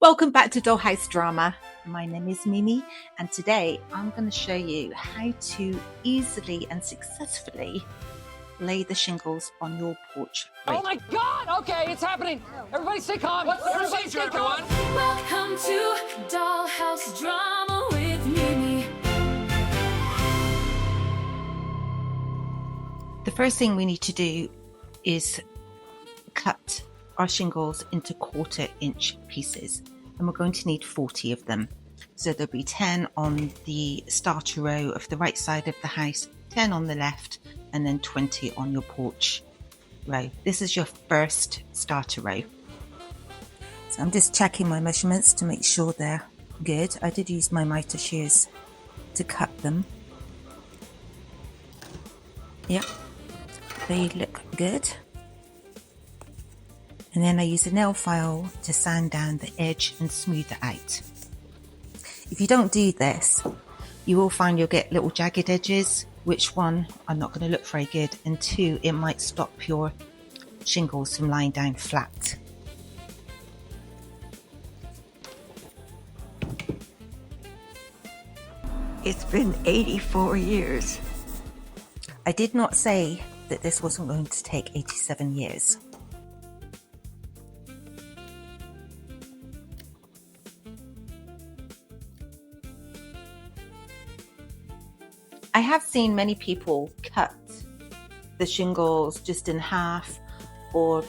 Welcome back to Dollhouse Drama. My name is Mimi, and today I'm going to show you how to easily and successfully lay the shingles on your porch. Oh my God! Okay, it's happening. Everybody stay calm. What's the procedure, everyone? Welcome to Dollhouse Drama with Mimi. The first thing we need to do is cut our shingles into 1/4 inch pieces, and we're going to need 40 of them. So there'll be 10 on the starter row of the right side of the house, 10 on the left, and then 20 on your porch row. This is your first starter row. So I'm just checking my measurements to make sure they're good. I did use my miter shears to cut them. Yep, they look good. And then I use a nail file to sand down the edge and smooth it out. If you don't do this, you will find you'll get little jagged edges, which one are not going to look very good, and two, it might stop your shingles from lying down flat. It's been 84 years. I did not say that this wasn't going to take 87 years. I have seen many people cut the shingles just in half or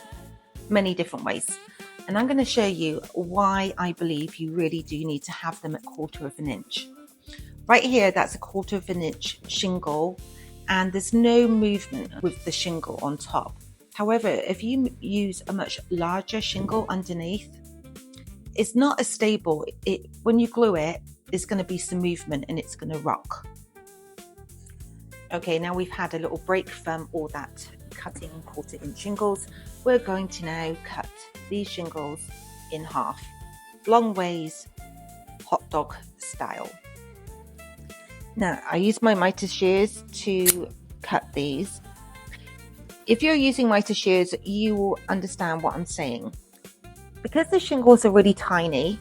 many different ways. And I'm going to show you why I believe you really do need to have them at 1/4 inch. Right here, that's a 1/4 inch shingle, and there's no movement with the shingle on top. However, if you use a much larger shingle underneath, it's not as stable. When you glue it, there's going to be some movement and it's going to rock. Okay, now we've had a little break from all that cutting 1/4 inch shingles. We're going to now cut these shingles in half, long ways, hot dog style. Now, I use my miter shears to cut these. If you're using miter shears, you will understand what I'm saying. Because the shingles are really tiny,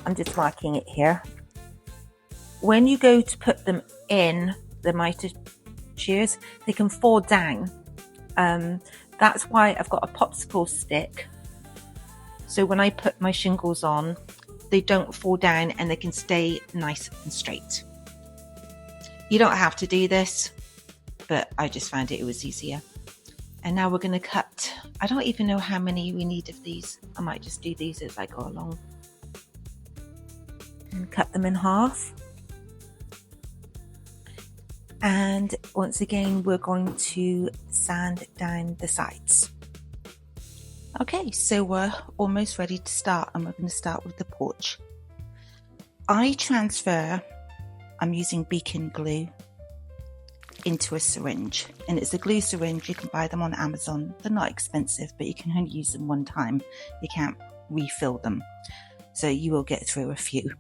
I'm just marking it here. When you go to put them in the miter shears, they can fall down. That's why I've got a popsicle stick. So when I put my shingles on, they don't fall down and they can stay nice and straight. You don't have to do this, but I just found it was easier. And now we're going to cut. I don't even know how many we need of these. I might just do these as I go along. And cut them in half. And once again, we're going to sand down the sides. Okay, so we're almost ready to start, and we're going to start with the porch. I'm using beacon glue into a syringe, and it's a glue syringe. You can buy them on Amazon. They're not expensive, but you can only use them one time. You can't refill them, so you will get through a few.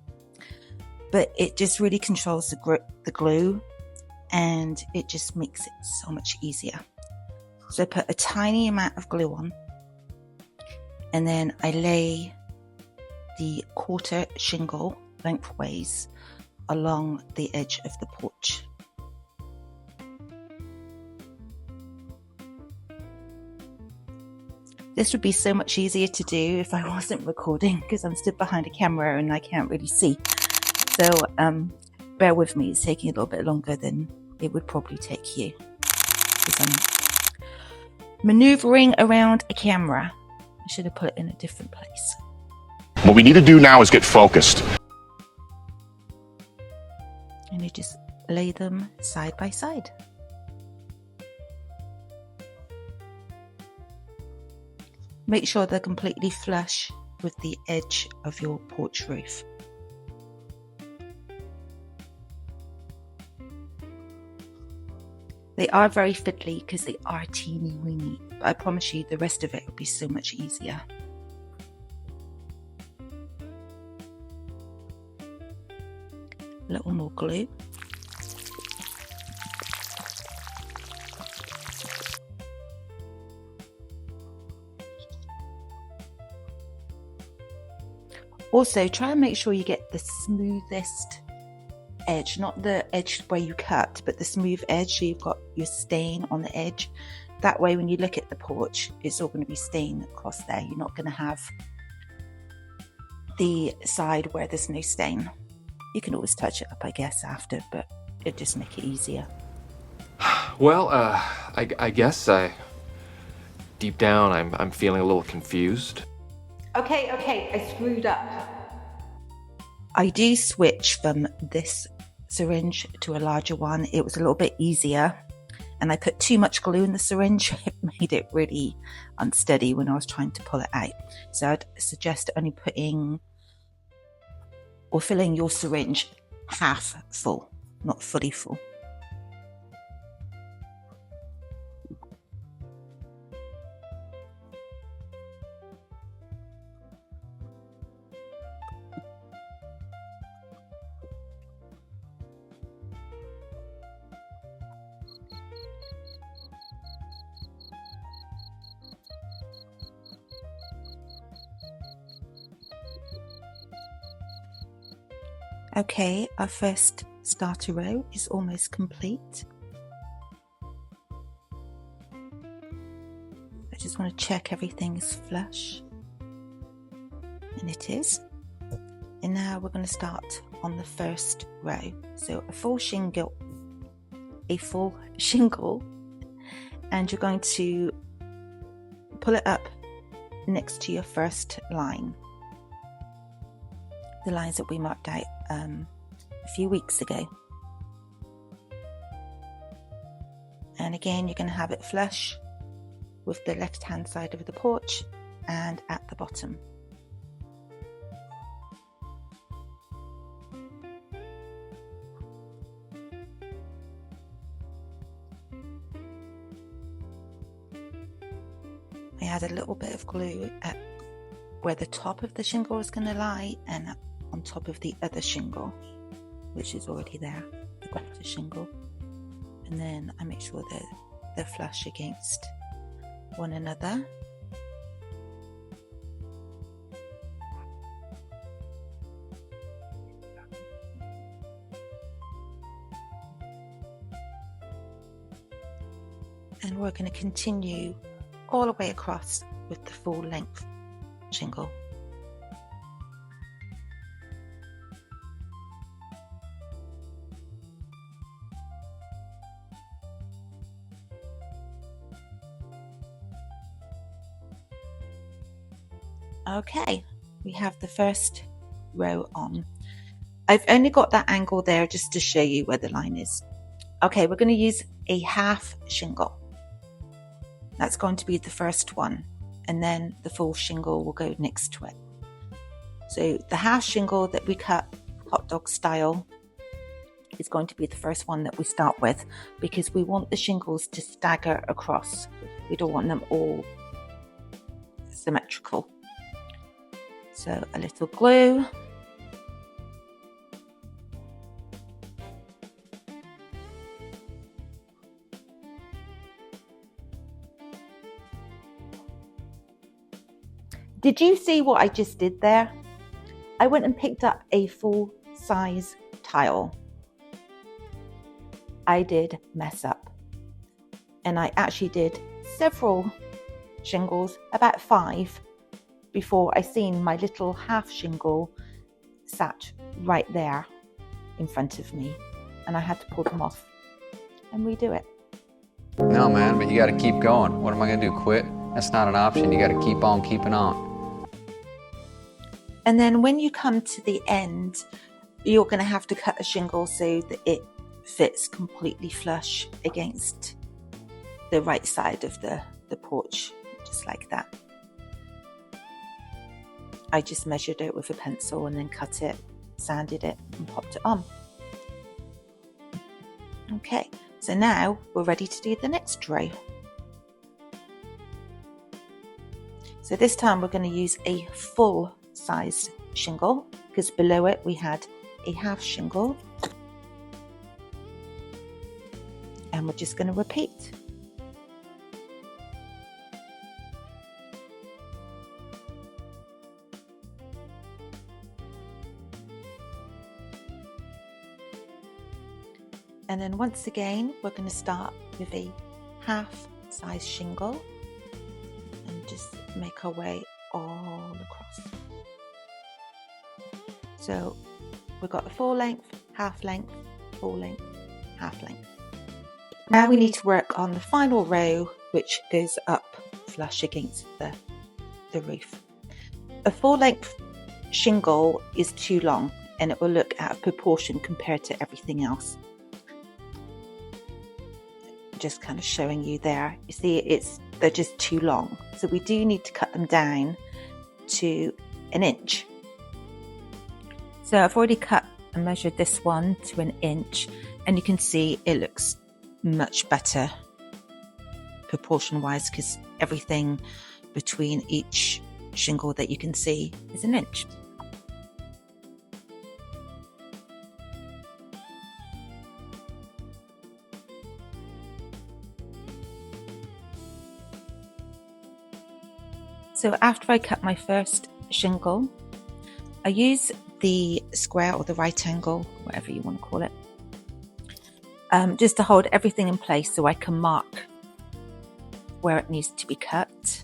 But it just really controls the glue, and it just makes it so much easier. So I put a tiny amount of glue on, and then I lay the 1/4 shingle lengthways along the edge of the porch. This would be so much easier to do if I wasn't recording, because I'm stood behind a camera and I can't really see. So bear with me, it's taking a little bit longer than it would probably take you, because I'm maneuvering around a camera. I should have put it in a different place. What we need to do now is get focused. And you just lay them side by side. Make sure they're completely flush with the edge of your porch roof. They are very fiddly because they are teeny weeny, but I promise you the rest of it will be so much easier. A little more glue. Also, try and make sure you get the smoothest edge, not the edge where you cut, but the smooth edge, so you've got your stain on the edge. That way when you look at the porch, it's all going to be stained across there. You're not going to have the side where there's no stain. You can always touch it up, I guess, after, but it'll just make it easier. Well, I guess deep down I'm feeling a little confused. Okay, I screwed up. I do switch from this syringe to a larger one. It was a little bit easier, and I put too much glue in the syringe. It made it really unsteady when I was trying to pull it out. So I'd suggest only putting or filling your syringe half full, not fully full. Okay, our first starter row is almost complete. I just want to check everything is flush, and it is. And now we're going to start on the first row. So a full shingle, and you're going to pull it up next to your first line. The lines that we marked out a few weeks ago. And again, you're going to have it flush with the left hand side of the porch and at the bottom. I add a little bit of glue at where the top of the shingle is going to lie and on top of the other shingle, which is already there, the greater shingle, and then I make sure that they're flush against one another. And we're going to continue all the way across with the full length shingle. Okay, we have the first row on. I've only got that angle there just to show you where the line is. Okay, we're going to use a half shingle. That's going to be the first one, and then the full shingle will go next to it. So the half shingle that we cut hot dog style is going to be the first one that we start with, because we want the shingles to stagger across. We don't want them all symmetrical. So a little glue. Did you see what I just did there? I went and picked up a full size tile. I did mess up. And I actually did several shingles, about 5, before I seen my little half shingle sat right there in front of me, and I had to pull them off and redo it. No, man, but you got to keep going. What am I going to do, quit? That's not an option. You got to keep on keeping on. And then when you come to the end, you're going to have to cut a shingle so that it fits completely flush against the right side of the porch, just like that. I just measured it with a pencil and then cut it, sanded it and popped it on. Okay, so now we're ready to do the next row. So this time we're going to use a full size shingle, because below it we had a half shingle, and we're just going to repeat. And then once again, we're going to start with a half size shingle and just make our way all across. So we've got the full length, full length, half length. Now we need to work on the final row, which goes up flush against the roof. A full length shingle is too long and it will look out of proportion compared to everything else. Just kind of showing you there. You see, they're just too long. So we do need to cut them down to 1 inch. So I've already cut and measured this one to 1 inch, and you can see it looks much better proportion wise because everything between each shingle that you can see is 1 inch. So after I cut my first shingle, I use the square or the right angle, whatever you want to call it, just to hold everything in place so I can mark where it needs to be cut.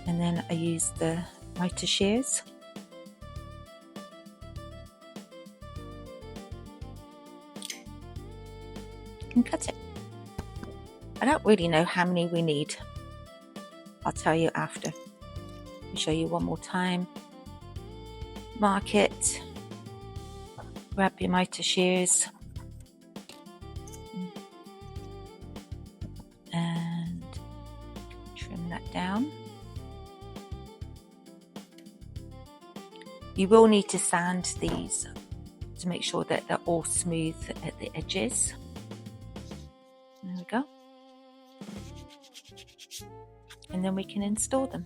And then I use the miter shears. And cut it. I don't really know how many we need. I'll tell you after. Let me show you one more time. Mark it. Grab your miter shears. And trim that down. You will need to sand these to make sure that they're all smooth at the edges. There we go. And then we can install them.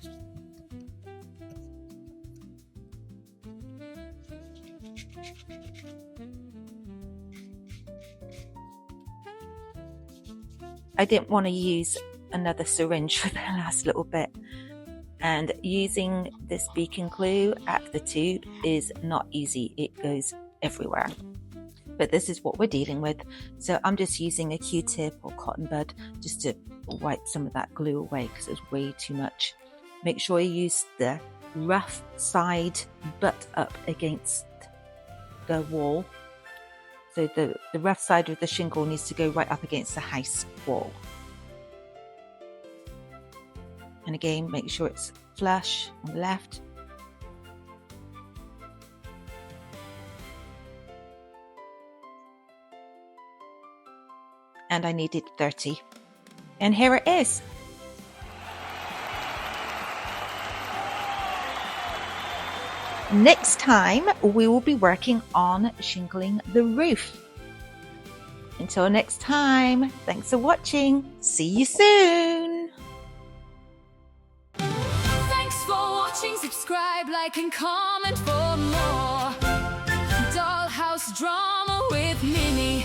I didn't want to use another syringe for the last little bit, and using this beacon glue at the tube is not easy. It goes everywhere. But this is what we're dealing with, so I'm just using a Q-tip or cotton bud just to wipe some of that glue away because it's way too much. Make sure you use the rough side butt up against the wall. So the rough side of the shingle needs to go right up against the house wall. And again, make sure it's flush on the left. And I needed 30. And here it is. Next time, we will be working on shingling the roof. Until next time, thanks for watching. See you soon. Thanks for watching. Subscribe, like, and comment for more Dollhouse drama with Mimi.